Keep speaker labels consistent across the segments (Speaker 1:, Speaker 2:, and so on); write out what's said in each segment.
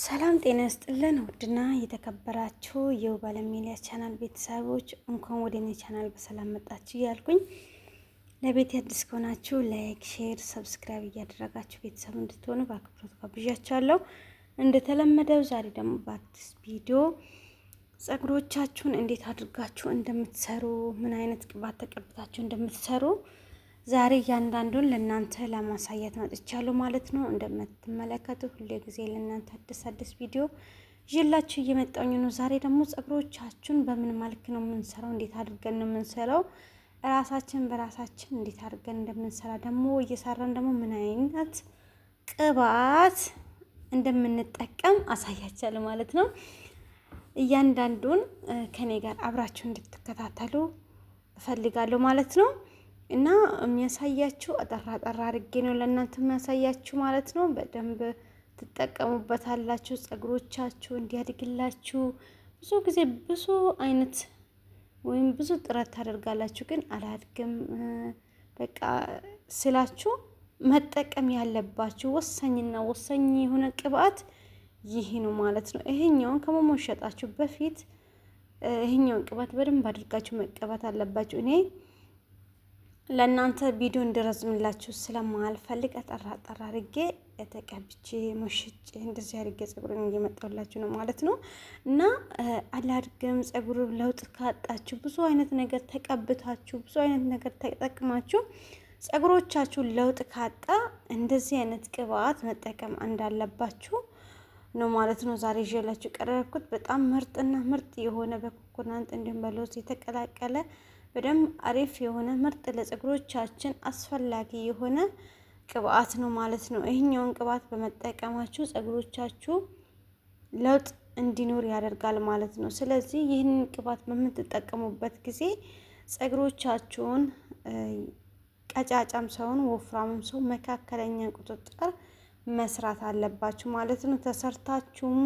Speaker 1: ሰላም ጤና ይስጥልን። ውድና የተከበራችሁ የውብ አለሚዲያ ቻናል ቤተሰቦች እንኳን ወደ እኔ ቻናል በሰላም መጣችሁ እያልኩኝ ለቤት አዲስ ከሆናችሁ ላይክ፣ ሼር፣ ሰብስክራይብ እያደረጋችሁ ቤተሰብ እንድትሆኑ በአክብሮት ጋብዣችኋለሁ። እንደተለመደው ዛሬ ደግሞ በአዲስ ቪዲዮ ጸጉሮቻችሁን እንዴት አድርጋችሁ እንደምትሰሩ ምን አይነት ቅባት ተቀብታችሁ እንደምትሰሩ ዛሬ እያንዳንዱን ለእናንተ ለማሳየት መጥቻለሁ ማለት ነው። እንደምትመለከቱ ሁሌ ጊዜ ለእናንተ አዲስ ቪዲዮ ይዤላችሁ እየመጣሁኝ ነው። ዛሬ ደግሞ ጸጉሮቻችሁን በምን መልክ ነው የምንሰራው፣ እንዴት አድርገን ነው የምንሰራው፣ ራሳችን በራሳችን እንዴት አድርገን እንደምንሰራ ደግሞ እየሰራን ደግሞ ምን አይነት ቅባት እንደምንጠቀም አሳያችኋለሁ ማለት ነው። እያንዳንዱን ከኔ ጋር አብራችሁ እንድትከታተሉ እፈልጋለሁ ማለት ነው። እና የሚያሳያችሁ አጠራ አድርጌ ነው ለእናንተ የሚያሳያችሁ ማለት ነው። በደንብ ትጠቀሙበታላችሁ። ጸጉሮቻችሁ እንዲያድግላችሁ ብዙ ጊዜ ብዙ አይነት ወይም ብዙ ጥረት ታደርጋላችሁ፣ ግን አላድግም በቃ ስላችሁ መጠቀም ያለባችሁ ወሳኝና ወሳኝ የሆነ ቅባት ይሄ ነው ማለት ነው። ይሄኛውን ከመሞሸጣችሁ በፊት ይሄኛውን ቅባት በደንብ አድርጋችሁ መቀባት አለባችሁ። እኔ ለእናንተ ቪዲዮ እንድረዝምላችሁ ስለማልፈልግ አጠራ አድርጌ ተቀብቼ ሞሽጬ እንደዚህ አድርጌ ጸጉሩን እየመጣሁላችሁ ነው ማለት ነው። እና አላድግም ጸጉሩ ለውጥ ካጣችሁ ብዙ አይነት ነገር ተቀብታችሁ ብዙ አይነት ነገር ተጠቅማችሁ ጸጉሮቻችሁ ለውጥ ካጣ እንደዚህ አይነት ቅባት መጠቀም እንዳለባችሁ ነው ማለት ነው። ዛሬ ይዤላችሁ ቀረብኩት በጣም ምርጥና ምርጥ የሆነ በኮኮናት እንዲሁም በለውዝ የተቀላቀለ በደንብ አሪፍ የሆነ ምርጥ ለጸጉሮቻችን አስፈላጊ የሆነ ቅባት ነው ማለት ነው። ይሄኛውን ቅባት በመጠቀማችሁ ጸጉሮቻችሁ ለውጥ እንዲኖር ያደርጋል ማለት ነው። ስለዚህ ይህንን ቅባት በምትጠቀሙበት ጊዜ ጸጉሮቻችሁን ቀጫጫም ሰውን ወፍራምም ሰው መካከለኛ ቁጥጥር መስራት አለባችሁ ማለት ነው። ተሰርታችሁም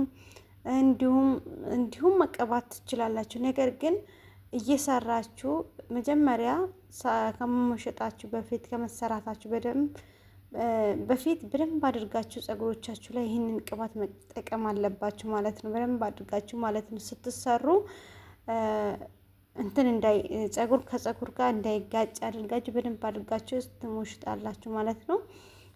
Speaker 1: እንዲሁም መቀባት ትችላላችሁ። ነገር ግን እየሰራችሁ መጀመሪያ ከመሞሸጣችሁ በፊት ከመሰራታችሁ በደንብ አድርጋችሁ ጸጉሮቻችሁ ላይ ይህንን ቅባት መጠቀም አለባችሁ ማለት ነው። በደንብ አድርጋችሁ ማለት ነው ስትሰሩ ጸጉር ከጸጉር ጋር እንዳይጋጭ አድርጋችሁ በደንብ አድርጋችሁ ስትሞሽጣላችሁ ማለት ነው።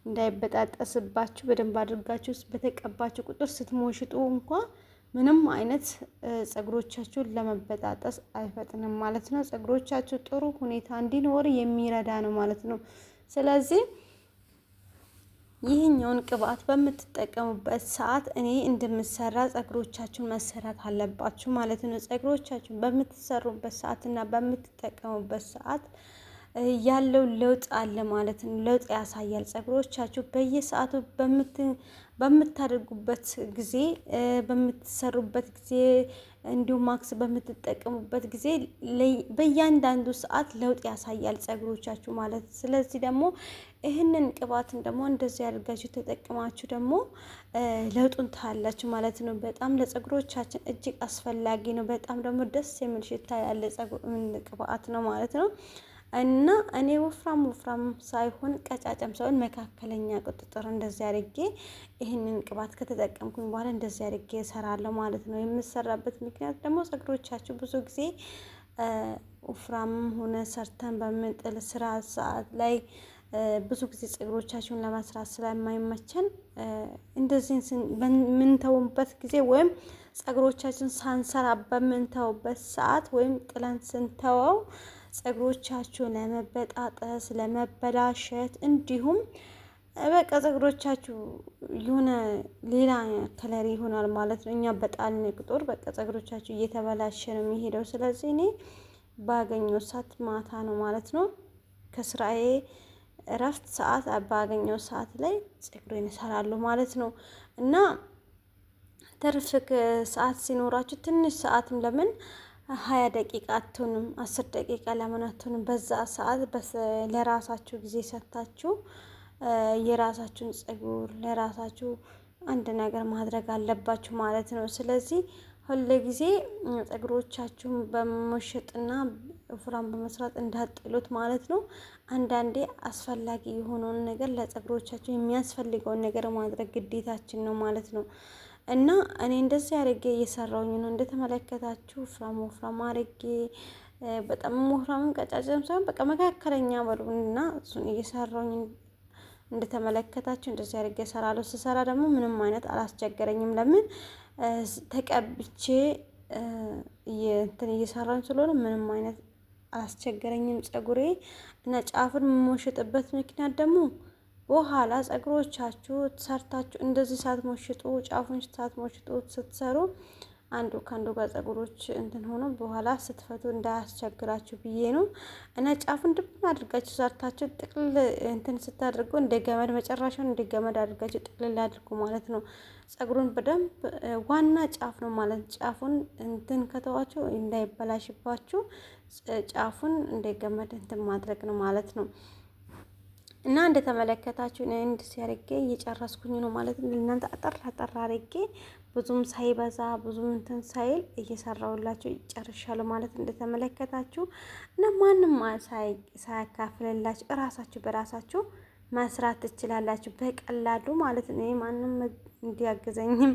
Speaker 1: እንዳይበጣጠስባችሁ በደንብ አድርጋችሁ በተቀባችሁ ቁጥር ስትሞሽጡ እንኳን ምንም አይነት ጸጉሮቻችሁን ለመበጣጠስ አይፈጥንም ማለት ነው። ጸጉሮቻችሁ ጥሩ ሁኔታ እንዲኖር የሚረዳ ነው ማለት ነው። ስለዚህ ይህኛውን ቅባት በምትጠቀሙበት ሰዓት እኔ እንደምሰራ ጸጉሮቻችሁን መሰራት አለባችሁ ማለት ነው። ጸጉሮቻችሁን በምትሰሩበት ሰዓት እና በምትጠቀሙበት ሰዓት ያለው ለውጥ አለ ማለት ነው። ለውጥ ያሳያል። ጸጉሮቻችሁ በየሰዓቱ በምታደርጉበት ጊዜ በምትሰሩበት ጊዜ እንዲሁም ማክስ በምትጠቀሙበት ጊዜ በእያንዳንዱ ሰዓት ለውጥ ያሳያል ጸጉሮቻችሁ ማለት። ስለዚህ ደግሞ ይህንን ቅባትን ደግሞ እንደዚህ ያደርጋችሁ ተጠቅማችሁ ደግሞ ለውጡን ታያላችሁ ማለት ነው። በጣም ለጸጉሮቻችን እጅግ አስፈላጊ ነው። በጣም ደግሞ ደስ የሚል ሽታ ያለ ቅባት ነው ማለት ነው። እና እኔ ወፍራም ሳይሆን ቀጫጫም ሳይሆን መካከለኛ ቁጥጥር እንደዚህ አድርጌ ይህንን ቅባት ከተጠቀምኩኝ በኋላ እንደዚህ አድርጌ እሰራለሁ ማለት ነው። የምሰራበት ምክንያት ደግሞ ጸጉሮቻችሁ ብዙ ጊዜ ወፍራም ሆነ ሰርተን በምንጥል ስራ ሰዓት ላይ ብዙ ጊዜ ጸጉሮቻችሁን ለመስራት ስለማይመቸን እንደዚህ በምንተውበት ጊዜ ወይም ጸጉሮቻችን ሳንሰራ በምንተውበት ሰዓት ወይም ጥለን ስንተወው ጸጉሮቻችሁ ለመበጣጠስ ለመበላሸት እንዲሁም በቃ ጸጉሮቻችሁ የሆነ ሌላ ከለር ይሆናል ማለት ነው። እኛ በጣልን ቁጥር በቃ ጸጉሮቻችሁ እየተበላሸ ነው የሚሄደው። ስለዚህ እኔ ባገኘው ሰዓት ማታ ነው ማለት ነው ከስራዬ እረፍት ሰዓት ባገኘው ሰዓት ላይ ጸጉሬን እሰራለሁ ማለት ነው። እና ትርፍ ሰዓት ሲኖራችሁ ትንሽ ሰዓትም ለምን 20 ደቂቃ አትሆንም 10 ደቂቃ ለምን አትሆንም? በዛ ሰዓት ለራሳችሁ ጊዜ ሰጥታችሁ የራሳችሁን ጸጉር ለራሳችሁ አንድ ነገር ማድረግ አለባችሁ ማለት ነው። ስለዚህ ሁሉ ጊዜ ጸጉሮቻችሁን በመሸጥና ወፍራም በመስራት እንዳጥሉት ማለት ነው። አንዳንዴ አስፈላጊ የሆነውን ነገር ለጸጉሮቻችሁ የሚያስፈልገውን ነገር ማድረግ ግዴታችን ነው ማለት ነው። እና እኔ እንደዚህ አድርጌ እየሰራውኝ ነው እንደተመለከታችሁ። ወፍራም አድርጌ በጣም ወፍራምም ቀጫጭም ሳይሆን በቃ መካከለኛ በሉና እሱን እየሰራውኝ እንደተመለከታችሁ እንደዚህ አድርጌ እሰራለሁ። ስሰራ ደግሞ ምንም አይነት አላስቸገረኝም። ለምን ተቀብቼ እንትን እየሰራን ስለሆነ ምንም አይነት አላስቸገረኝም ፀጉሬ። እና ጫፉን የምሞሽጥበት ምክንያት ደግሞ በኋላ ፀጉሮቻችሁ ሰርታችሁ እንደዚህ ሳትሞሽጡ ጫፉን ሳትሞሽጡ ስትሰሩ አንዱ ከአንዱ ጋር ፀጉሮች እንትን ሆኖ በኋላ ስትፈቱ እንዳያስቸግራችሁ ብዬ ነው። እና ጫፉን ድብን አድርጋችሁ ሰርታችሁ ጥቅልል እንትን ስታደርጉ እንደ ገመድ መጨረሻውን እንደ ገመድ አድርጋችሁ ጥቅልል አድርጉ ማለት ነው። ፀጉሩን በደንብ ዋና ጫፍ ነው ማለት ጫፉን እንትን ከተዋችሁ እንዳይበላሽባችሁ ጫፉን እንደ ገመድ እንትን ማድረግ ነው ማለት ነው። እና እንደተመለከታችሁ እኔ እንደዚህ አድርጌ እየጨረስኩኝ ነው ማለት ነው። እናንተ አጠር አድርጌ ብዙም ሳይበዛ ብዙም እንትን ሳይል እየሰራሁላችሁ ይጨርሻለሁ ማለት እንደተመለከታችሁ። እና ማንም ሳያካፍልላችሁ እራሳችሁ በራሳችሁ መስራት ትችላላችሁ በቀላሉ ማለት ነው። ማንም እንዲያግዘኝም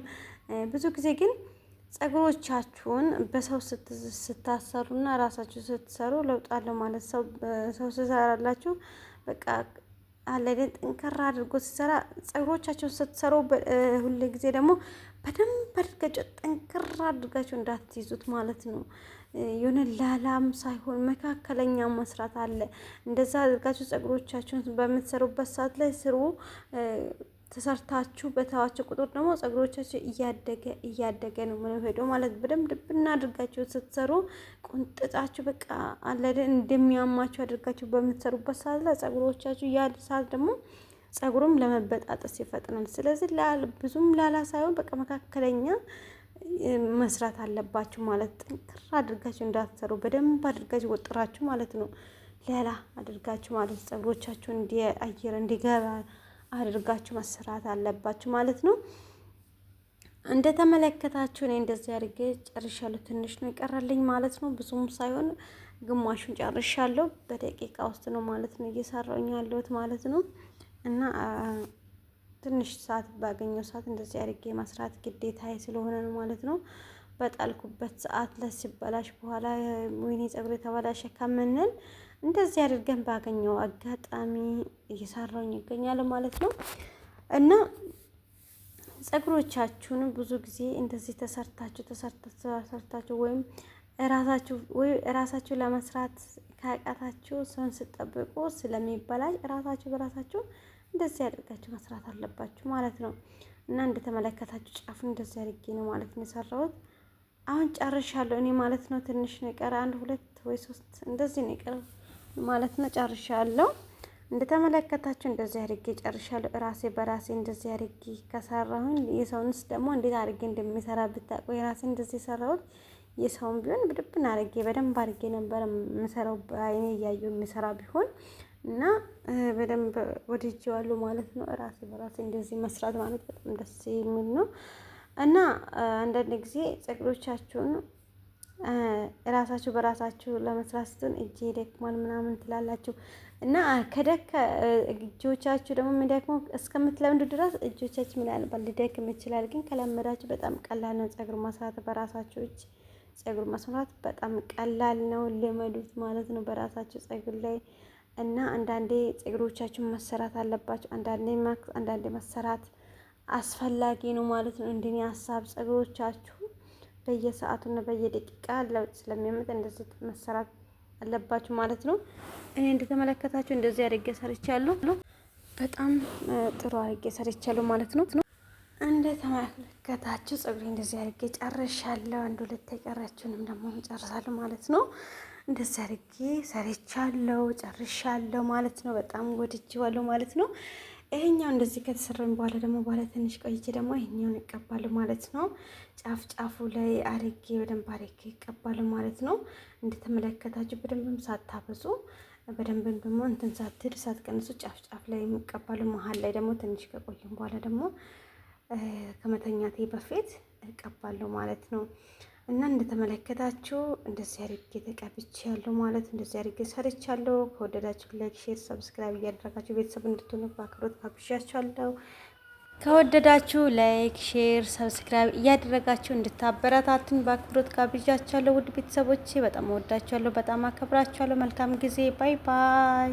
Speaker 1: ብዙ ጊዜ ግን ፀጉሮቻችሁን በሰው ስታሰሩና ራሳችሁ ስትሰሩ ለውጥ አለው ማለት ሰው ሲሰራላችሁ በቃ አለደን ጠንከራ አድርጎ ሲሰራ ፀጉሮቻችሁን ስትሰሩ ሁሉ ጊዜ ደግሞ በደንብ አድርጋችሁ ጠንከራ አድርጋችሁ እንዳትይዙት ማለት ነው። የሆነ ላላም ሳይሆን መካከለኛ መስራት አለ። እንደዛ አድርጋችሁ ፀጉሮቻችሁን በምትሰሩበት ሰዓት ላይ ስሩ። ተሰርታችሁ በተዋችሁ ቁጥር ደግሞ ፀጉሮቻችሁ እያደገ ነው ሄደው ማለት በደንብ ድብና አድርጋችሁ ስትሰሩ ቁንጥጣችሁ በቃ አለደ እንደሚያማችሁ አድርጋችሁ በምትሰሩበት ሰዓት ላይ ፀጉሮቻችሁ ያን ሰዓት ደግሞ ፀጉሩም ለመበጣጠስ ይፈጥናል። ስለዚህ ብዙም ላላ ሳይሆን በቃ መካከለኛ መስራት አለባችሁ ማለት ጠንክራ አድርጋችሁ እንዳትሰሩ በደንብ አድርጋችሁ ወጥራችሁ ማለት ነው። ላላ አድርጋችሁ ማለት ፀጉሮቻችሁ አየር እንዲገባ አድርጋችሁ መስራት አለባችሁ ማለት ነው። እንደተመለከታችሁ እኔ እንደዚህ አድርጌ ጨርሻለሁ። ትንሽ ነው ይቀራልኝ ማለት ነው። ብዙም ሳይሆን ግማሹን ጨርሻለሁ። በደቂቃ ውስጥ ነው ማለት ነው እየሰራሁኝ ያለሁት ማለት ነው። እና ትንሽ ሰዓት ባገኘው ሰዓት እንደዚህ አድርጌ መስራት ግዴታዬ ስለሆነ ነው ማለት ነው። በጣልኩበት ሰዓት ለሲበላሽ በኋላ ወይኔ ፀጉሬ ተበላሸ ከምንል እንደዚህ አድርገን ባገኘው አጋጣሚ እየሰራሁኝ ይገኛል ማለት ነው። እና ፀጉሮቻችሁን ብዙ ጊዜ እንደዚህ ተሰርታችሁ ወይም ራሳችሁ ለመስራት ካቃታችሁ ሰውን ስጠብቁ ስለሚበላሽ ራሳችሁ በራሳችሁ እንደዚህ አድርጋችሁ መስራት አለባችሁ ማለት ነው። እና እንደተመለከታችሁ ጫፉን እንደዚህ አድርጌ ነው ማለት ነው የሰራሁት። አሁን ጨርሻለሁ እኔ ማለት ነው። ትንሽ ነው የቀረ 1 2 ወይ 3 እንደዚህ ነው የቀረ ማለት ነው። ጨርሻለሁ። እንደተመለከታችሁ እንደዚህ አድርጌ ጨርሻለሁ። ራሴ በራሴ እንደዚህ አድርጌ ከሰራሁኝ የሰውንስ ደግሞ እንዴት አድርጌ እንደሚሰራ ብታውቁ የራሴ እንደዚህ ሰራሁት። የሰውን ቢሆን ብድብን አድርጌ በደንብ አድርጌ ነበር የምሰራው በአይኔ እያየሁ የሚሰራ ቢሆን እና በደንብ ወድጄዋለሁ ማለት ነው። ራሴ በራሴ እንደዚህ መስራት ማለት በጣም ደስ የሚል ነው። እና አንዳንድ ጊዜ ፀጉሮቻችሁን ራሳችሁ በራሳችሁ ለመስራት ስትሆን እጄ ደክሟል ምናምን ትላላችሁ እና እጆቻችሁ ደግሞ የሚደክመው እስከምትለምዱ ድረስ እጆቻችሁ ምናልባት ሊደክም ይችላል። ግን ከለመዳችሁ በጣም ቀላል ነው። ፀጉር መስራት በራሳችሁ እጅ ፀጉር መስራት በጣም ቀላል ነው። ልመዱት ማለት ነው በራሳችሁ ፀጉር ላይ እና አንዳንዴ ፀጉሮቻችሁን መሰራት አለባችሁ። አንዳንዴ መሰራት አስፈላጊ ነው ማለት ነው። እንደኔ ሀሳብ ፀጉሮቻችሁ በየሰዓቱና በየደቂቃ ለውጥ ስለሚያመጣ እንደዚህ መሰራት አለባችሁ ማለት ነው። እኔ እንደተመለከታችሁ እንደዚህ አድርጌ ሰርቻለሁ። በጣም ጥሩ አድርጌ ሰርቻለሁ ማለት ነው። እንደተመለከታችሁ ፀጉሬ እንደዚህ አድርጌ ጨርሻለሁ። 1 2 የቀረችውንም ደግሞ እንጨርሳለሁ ማለት ነው። እንደዚህ አድርጌ ሰርቻለሁ ጨርሻለሁ ማለት ነው። በጣም ወድጄዋለሁ ማለት ነው። ይሄኛው እንደዚህ ከተሰራን በኋላ ደግሞ ትንሽ ቆይቼ ደግሞ ይሄኛውን እቀባለሁ ማለት ነው። ጫፉ ላይ አድርጌ በደንብ አድርጌ እቀባለሁ ማለት ነው። እንደተመለከታችሁ በደንብም ሳታበዙ በደንብም ደግሞ እንትን ሳትቀንሱ ጫፍ ላይ እቀባለሁ። መሀል ላይ ደግሞ ትንሽ ከቆየን በኋላ ደግሞ ከመተኛቴ በፊት እቀባለሁ ማለት ነው። እና እንደተመለከታችሁ እንደዚህ አድርጌ ተቀብቻለሁ ማለት እንደዚህ አድርጌ ሰርቻለሁ። ከወደዳችሁ ላይክ፣ ሼር፣ ሰብስክራይብ እያደረጋችሁ ቤተሰብ እንድትሆኑ በአክብሮት ጋብዣችኋለሁ። ከወደዳችሁ ላይክ፣ ሼር፣ ሰብስክራይብ እያደረጋችሁ እንድታበረታቱን በአክብሮት ጋብዣችኋለሁ። ውድ ቤተሰቦቼ በጣም እወዳችኋለሁ፣ በጣም አከብራችኋለሁ። መልካም ጊዜ። ባይ ባይ።